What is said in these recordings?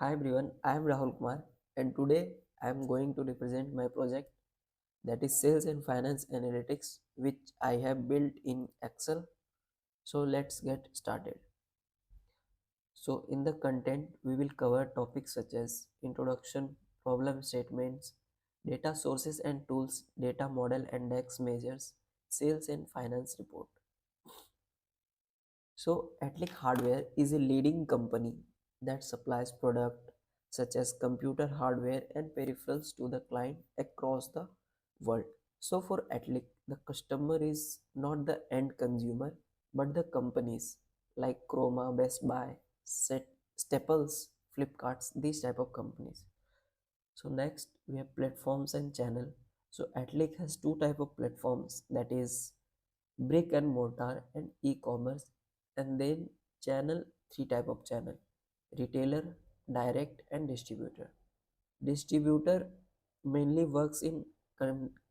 Hi everyone, I am Rahul Kumar and today I am going to represent my project that is Sales and Finance Analytics which I have built in Excel. So let's get started. So in the content we will cover topics such as introduction, problem statements, data sources and tools, data model and DAX measures, sales and finance report. So, Atlic Hardware is a leading company that supplies products such as computer hardware and peripherals to the client across the world. So, for Atlic, the customer is not the end consumer but the companies like Chroma, Best Buy, Staples, Flipkarts, these type of companies. So next we have platforms and channel. So Atlic has two type of platforms, that is brick and mortar and e-commerce, and then channel, three type of channel: retailer, direct and distributor. Distributor mainly works in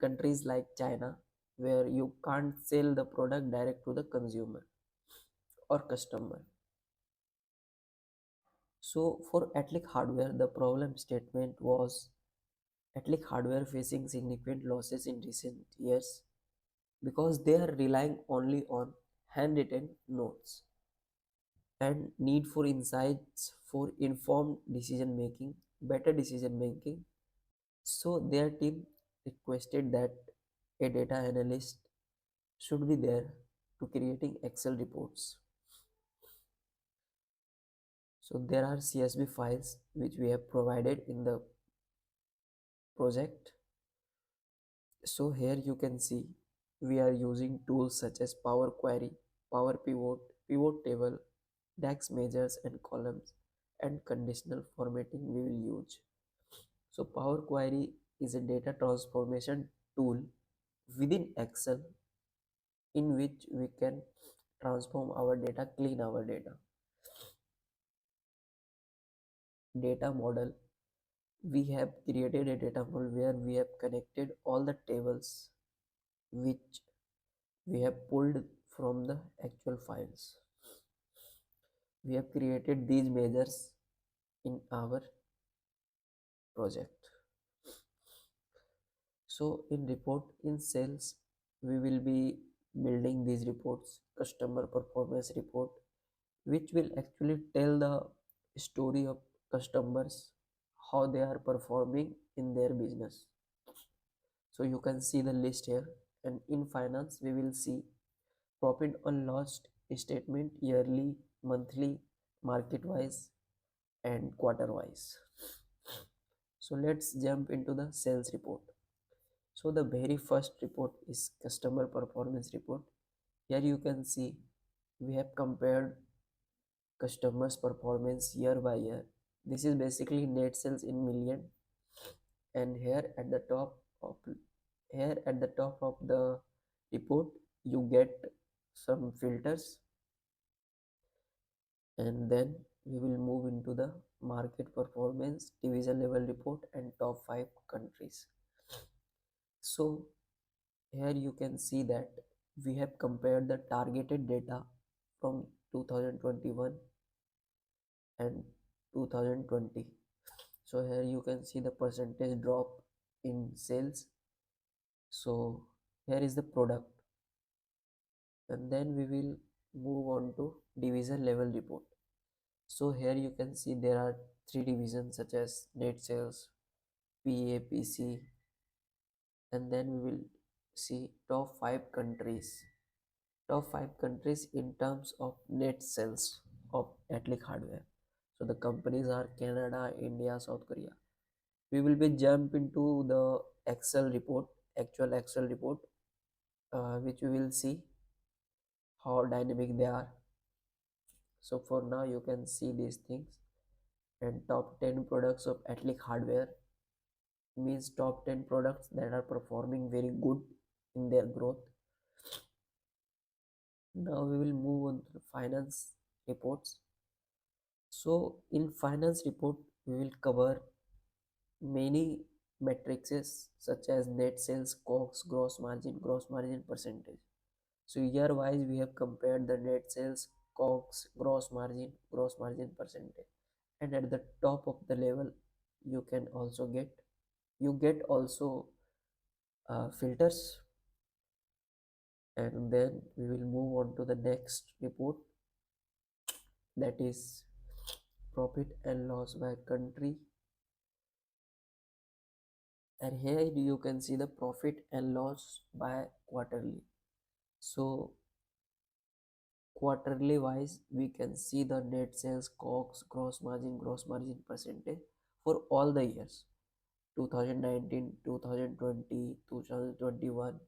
countries like China where you can't sell the product direct to the consumer or customer. So for Atlic Hardware, the problem statement was Atlic Hardware facing significant losses in recent years because they are relying only on handwritten notes and need for insights for informed decision making, better decision making. So their team requested that a data analyst should be there to creating Excel reports. So there are CSV files which we have provided in the project. So here you can see we are using tools such as Power Query, Power Pivot, Pivot Table, DAX measures and columns, and conditional formatting we will use. So Power Query is a data transformation tool within Excel in which we can transform our data, clean our data. Data model, we have created a data model where we have connected all the tables which we have pulled from the actual files. We have created these measures in our project. So in report in sales, we will be building these reports, customer performance report, which will actually tell the story of customers, how they are performing in their business. So you can see the list here. And in finance, we will see profit or loss statement yearly, monthly, market wise, and quarter wise. So let's jump into the sales report. So the very first report is customer performance report. Here you can see we have compared customers performance year by year. This is basically net sales in million, and here at the top of the report you get some filters, and then we will move into the market performance division level report and top 5 countries. So here you can see that we have compared the targeted data from 2021 and 2020. So here you can see the percentage drop in sales. So here is the product, and then we will move on to division level report. So here you can see there are three divisions such as net sales, PAPC, and then we will see top 5 countries. Top 5 countries in terms of net sales of Atlic Hardware. So the companies are Canada, India, South Korea. We will be jump into the Excel report, actual Excel report, which we will see how dynamic they are. So for now you can see these things, and top 10 products of Atlic Hardware means top 10 products that are performing very good in their growth. Now we will move on to the finance reports. So in finance report, we will cover many matrices such as net sales, COGS, gross margin percentage. So year wise, we have compared the net sales, COGS, gross margin percentage, and at the top of the level you can also get, you get also filters. And then we will move on to the next report, that is profit and loss by country. And here you can see the profit and loss by quarterly. So quarterly wise we can see the net sales, COGS, gross margin percentage for all the years, 2019, 2020, 2021.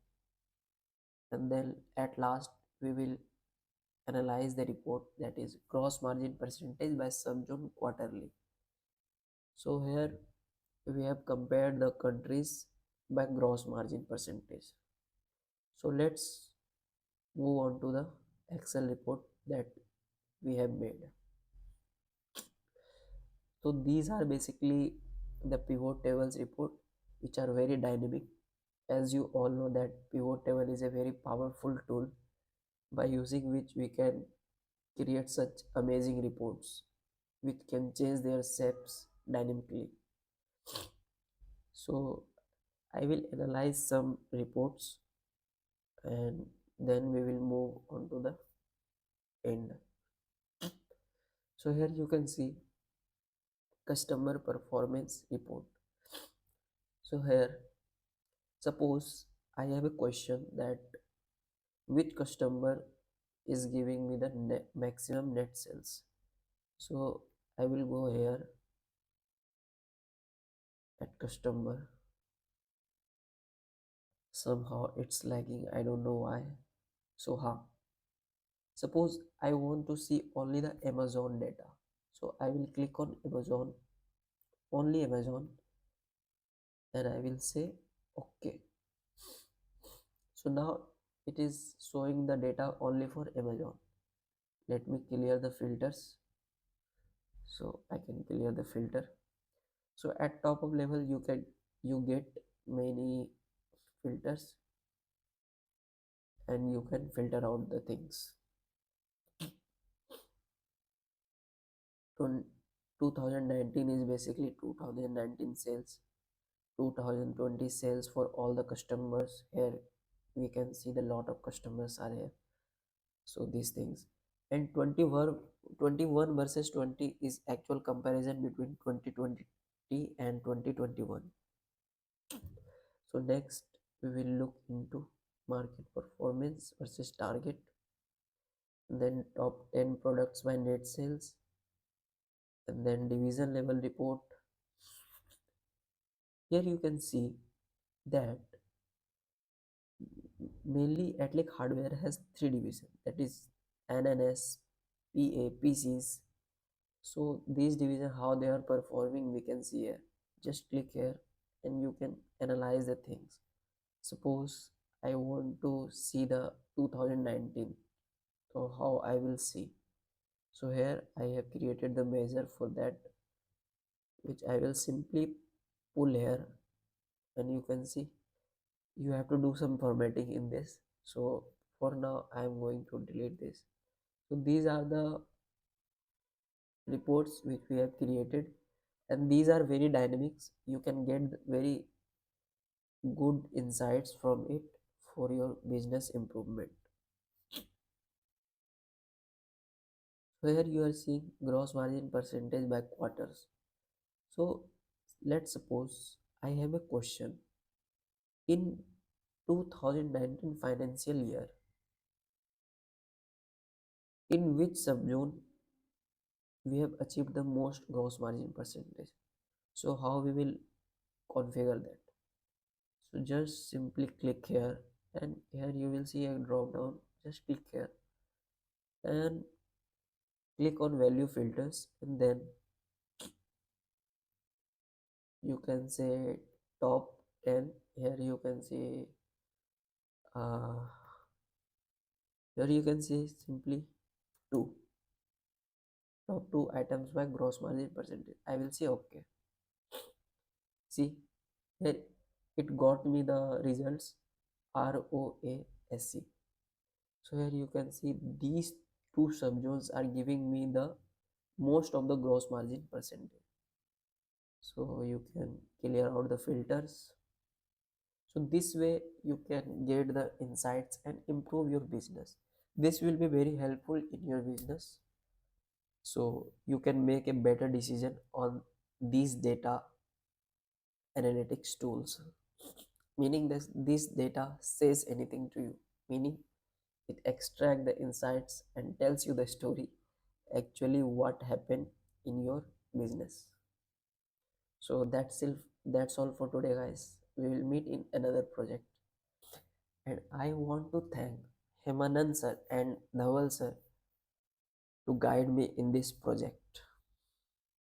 And then at last we will analyze the report, that is gross margin percentage by subzone quarterly. So here we have compared the countries by gross margin percentage. So let's move on to the Excel report that we have made. So these are basically the pivot tables report, which are very dynamic. As you all know that pivot table is a very powerful tool by using which we can create such amazing reports which can change their shapes dynamically. So I will analyze some reports and then we will move on to the end. So here you can see customer performance report. So here, suppose I have a question that which customer is giving me the maximum net sales. So I will go here at customer. Somehow it's lagging, I don't know why. So suppose I want to see only the Amazon data. So I will click on Amazon, only Amazon, and I will say okay. So now it is showing the data only for Amazon. Let me clear the filters. So I can clear the filter. So at top of level you get many filters and you can filter out the things. 2019 is basically 2019 sales, 2020 sales for all the customers. Here we can see the lot of customers are here. So these things, and 21 versus 20 is actual comparison between 2020 and 2021. So next we will look into market performance versus target, then top 10 products by net sales, and then division level report. Here you can see that mainly Atlic hardware has three divisions, that is NNS, PA, PCs. So these divisions how they are performing we can see here. Just click here and you can analyze the things. Suppose I want to see the 2019, so how I will see. So here I have created the measure for that, which I will simply pull here, and you can see you have to do some formatting in this. So for now I am going to delete this. So these are the reports which we have created, and these are very dynamics. You can get very good insights from it for your business improvement. So here you are seeing gross margin percentage by quarters. So let's suppose I have a question. In 2019 financial year, in which subzone we have achieved the most gross margin percentage? So how we will configure that? So just simply click here, and here you will see a drop down. Just click here and click on value filters, and then you can say top 10. Here you can see uh, here you can see simply two, top two items by gross margin percentage. I will say okay. See here it got me the results ROASC. So here you can see these two subzones are giving me the most of the gross margin percentage. So you can clear out the filters. So this way you can get the insights and improve your business. This will be very helpful in your business. So you can make a better decision on these data analytics tools. Meaning that this data says anything to you. Meaning it extracts the insights and tells you the story actually what happened in your business. So that's all for today, guys. We will meet in another project. And I want to thank Hemanand sir and Dhaval sir to guide me in this project.